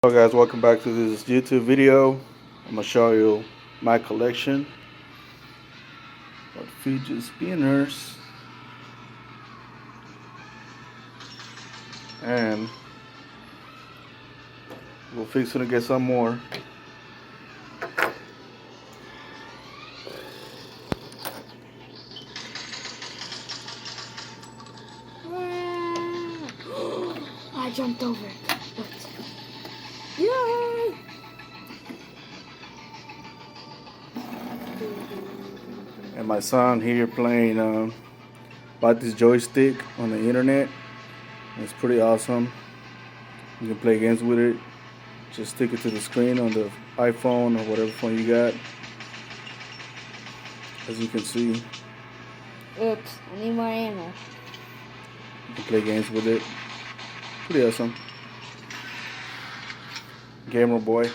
Hello guys, welcome back to this YouTube video. I'm gonna show you my collection of fidget spinners, and we're fixing to get some more. I jumped over. Yay! And my son here playing bought this joystick on the internet. It's pretty awesome. You can play games with it. Just stick it to the screen on the iPhone or whatever phone you got. As you can see, Oops, I need more ammo. you can play games with it. Pretty awesome. Gamer boy.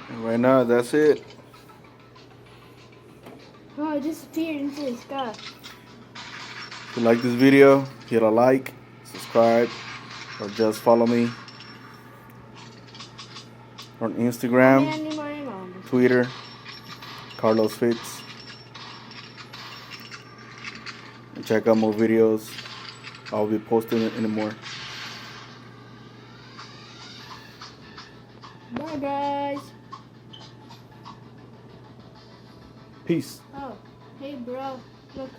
And right now, that's it. Oh, it disappeared into the sky. If you like this video, hit a like, subscribe, or just follow me on I Instagram, need more ammo. Twitter, Carlos Fits, and check out more videos. I'll be posting it anymore. Bye, guys. Peace. Oh, hey, bro. Look,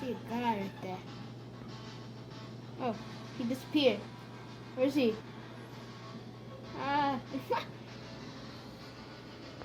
see a guy right there. Oh, he disappeared. Where is he? Ah.